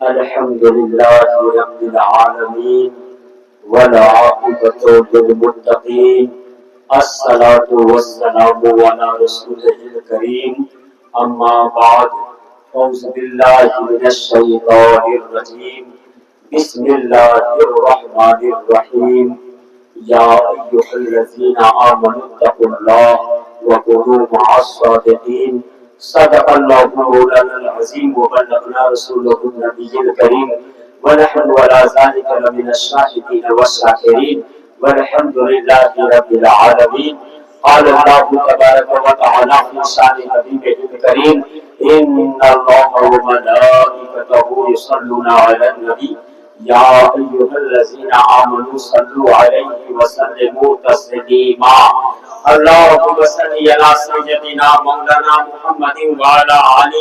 الحمد لله رب العالمين والعاقبة للمتقين الصلاة والسلام على رسوله الكريم أما بعد أعوذ بالله من الشيطان الرجيم بسم الله الرحمن الرحيم يا أيها الذين آمنوا اتقوا الله وكونوا مع الصادقين صدق الله مولانا العظيم وبلغنا رسوله النبي الكريم ونحن على ذلك لمن الشاهدين والشاكرين والحمد لله رب العالمين. قال الله تبارك وتعالى في شان حبيبه الكريم إن الله وملائكته يصلون على النبي يا أيها الذين آمنوا صلوا عليه وسلموا تسليما. اللهم صل على سيدنا مولانا محمد وعلى آل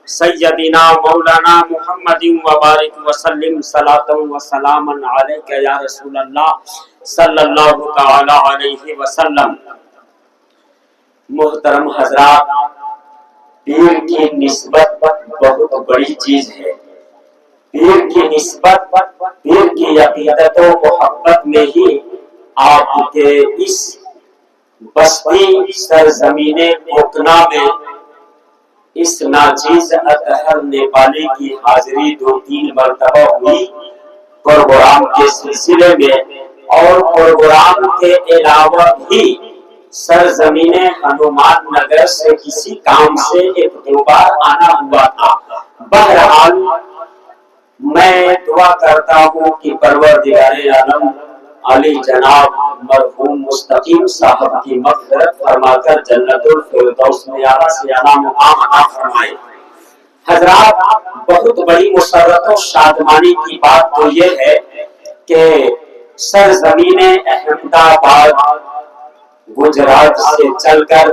سيدنا مولانا محمد وبارك وسلم صلاة وسلاما عليك يا رسول الله صلی اللہ تعالی علیہ وسلم. محترم حضرات، پیر کی نسبت بہت بڑی چیز ہے. پیر کی نسبت، پیر کی عقیدت و محبت میں ہی آپ کے اس بستی سرزمین کوکنا میں اس ناچیز اطہر نیپالی کی حاضری 2-3 مرتبہ ہوئی پروگرام کے سلسلے میں، اور پروگرام کے علاوہ بھی سرزمین ہنومان نگر سے کسی کام سے 1-2 بار آنا ہوا تھا. بہرحال میں دعا کرتا ہوں کہ پروردگار عالم علی جناب مرحوم مستقیم صاحب کی مغفرت فرما کر جنت الفردوس میں اعلیٰ سے اعلیٰ مقام عطا فرمائے. حضرات، بہت بڑی مسرت و شادمانی کی بات تو یہ ہے کہ سرزمین احمد آباد گجرات سے چل کر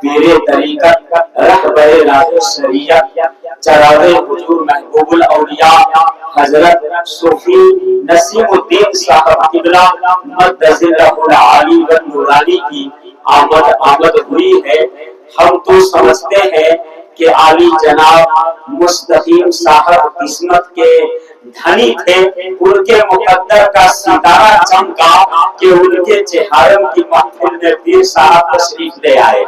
پیر طریقت رہبر راہ شریعت چراغ حضور محبوب الاولیاء حضرت صوفی نسیم الدین صاحب قبلہ مدظ اللہ العالی و نورانی کی آمد ہوئی ہے. ہم تو سمجھتے ہیں کہ عالی جناب مستقیم صاحب قسمت کے دھنی تھے. ان کے مقدر کا ستارہ چمکا کہ ان کے چہارم کی محفل میں پیر صاحب تشریف لے آئے.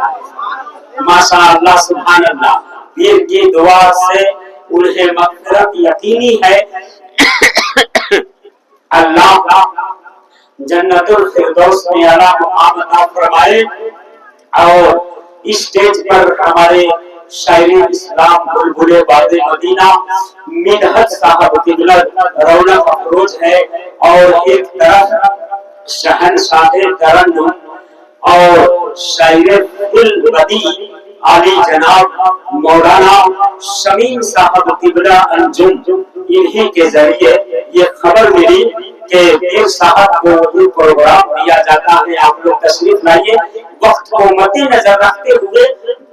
ماشاء اللہ سبحان اللہ. پیر کی دعا سے انہیں مغفرت یقینی ہے. اللہ جنت الفردوس میں اعلیٰ مقام عطا فرمائے. اور اسٹیج پر ہمارے شاعر اسلام بلبل باد مدینہ مدحت صاحب قبلہ رونق افروز ہے، اور ایک طرف شہنشاہ ترنم اور شاعر البدی علی جناب مولانا شمیم صاحب قبلہ انجم. انہی کے ذریعے یہ خبر ملی کہ پیر صاحب کو یہ پروگرام دیا جاتا ہے. آپ لوگ تشریف لائیے. وقت کو مد نظر رکھتے ہوئے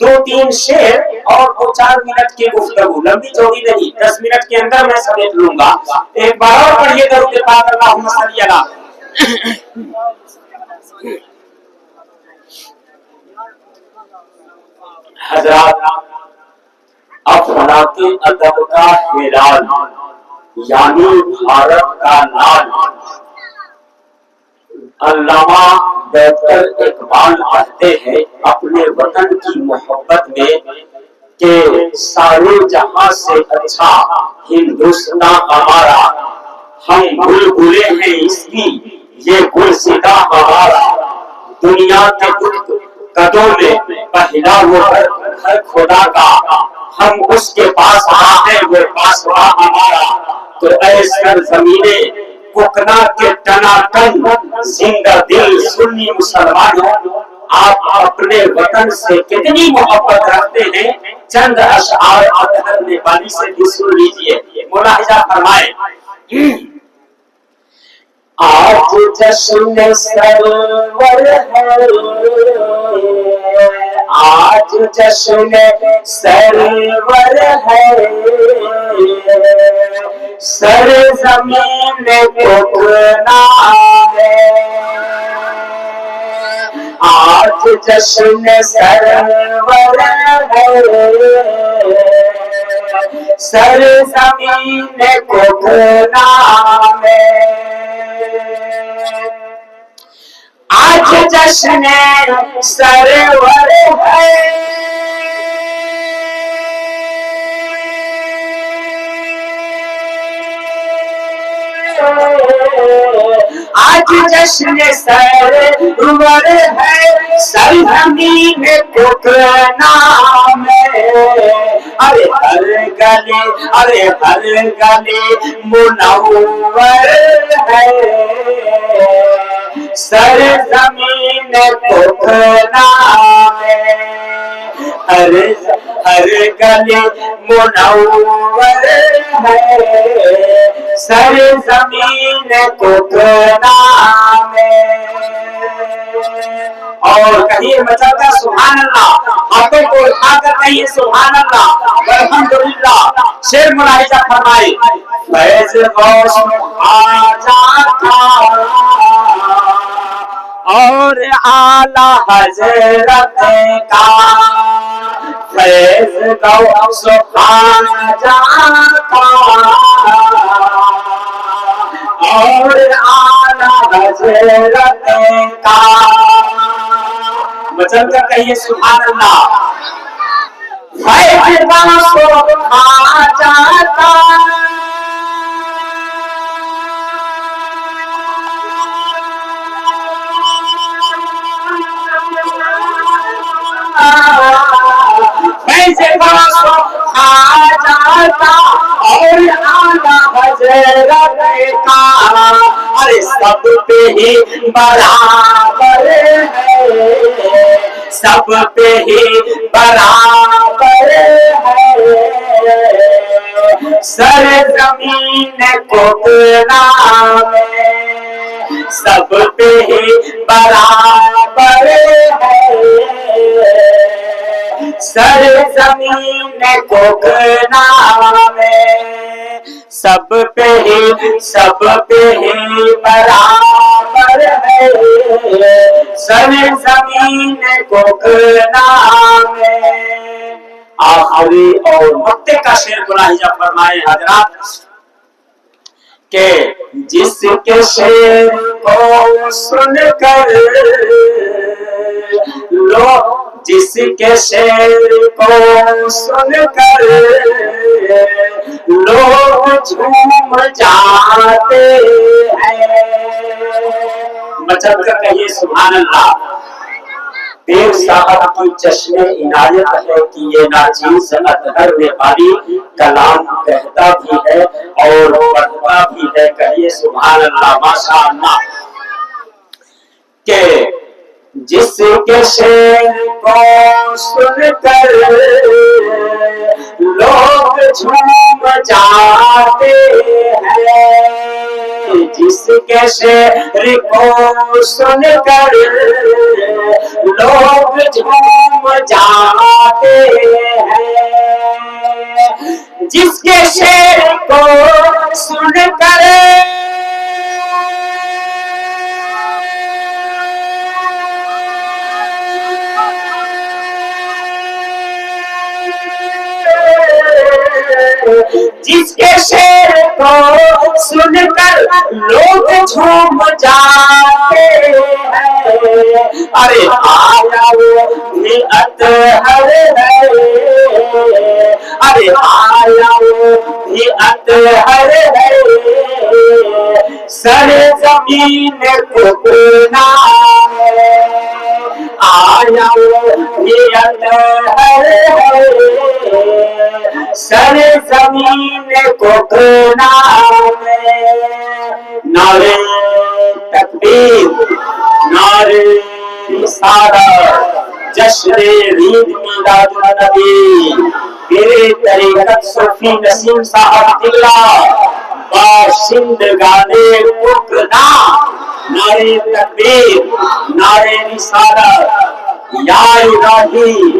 2-3 شعر اور 2-4 منٹ کی گفتگو، لمبی چوڑی نہیں، 10 منٹ کے اندر میں سمیٹ لوں گا. ایک بار اور پڑھیے درود پاک اللہم صلی علی. حضرات، افلاک ادب کا ہلال یعنی بھارت کا نال علامہ بیدر اقبال کہتے ہیں اپنے وطن کی محبت میں کہ سارے جہاں سے اچھا ہندوستان ہمارا، ہم بلبلے ہیں اس کی یہ گلستاں ہمارا. دنیا کے قدوں میں پہلا وہ گھر خدا کا، ہم اس کے پاس آتے وہ پاس ہمارا. تو اے سرزمینے کوکنا کے ٹناٹن زندہ دل سنی مسلمانوں، آپ اپنے وطن سے کتنی محبت رکھتے ہیں. چند اشعار اطہر نیپالی سے بھی سن لیجئے، ملاحظہ فرمائیں. آج جشن سرور ہے، آج جشن سرور ہے، سرزمین کوکنا ہے. آج جشن سرور ہے، سرزمین کوکنا میں آج جشن سرور ہے آج جشن سرور ہے سرزمین کوکنا میں ارے ہر گلی منور ہے سرزمین کوکنا میں ہر گلی منور ہے سرزمین کوکنا میں اور کہیں مچل کر سبحان اللہ ہاتھوں کو اٹھا کر کہیے سبحان اللہ الحمدللہ شعر ملاحظہ فرمائے فیض غوث خواجہ کا اور اعلی حضرت کا فیض غوث خواجہ کا اور اعلی حضرت کا مچل کر کہیے سبحان اللہ فیض غوث خواجہ کا فیض غوث خواجہ کا اور اعلی حضرت کا ارے سب پہ ہی برابر ہے سب پہ ہی برابر ہے سرزمین کوکنا میں سب پہ ہی برابر ہے سرزمین کوکنا میں سب پہ ہی برابر ہے سرزمین کوکنا میں آخری اور نقطے کا شعر ملاحظہ فرمائے حضرات کہ جس کے شعر کو سن کر جس کے شعر کو سن کر لوگ جھوم جاتے ہیں مچل کر کہیے سبحان اللہ پیر صاحب کی چشم عنایت ہے کہ یہ ناچیز اطہر نیپالی کلام کہتا بھی ہے اور پڑھتا بھی ہے کہیے سبحان اللہ ماشاء اللہ کہ جس کے شعر کو سن کر لوگ جھوم جاتے ہیں جس کے شعر کو سن کر لوگ جھوم جاتے ہیں جس کے شعر کو سن کر جس کے شعر کو سن کر لوگ جھوم جاتے ہیں ارے آیا وہ بھی اطہر ہے ارے آیا وہ بھی اطہر ہے سرزمین کوکنا میں آیا وہ بھی اطہر ہے سرزمین کوکنا میں نعرے تکبیر نعرے رسالت جشن عید میلاد النبی پیر طریقت صوفی نسیم صاحب قبلہ باشندگان کوکنا نعرے تکبیر نعرے رسالت یا الہی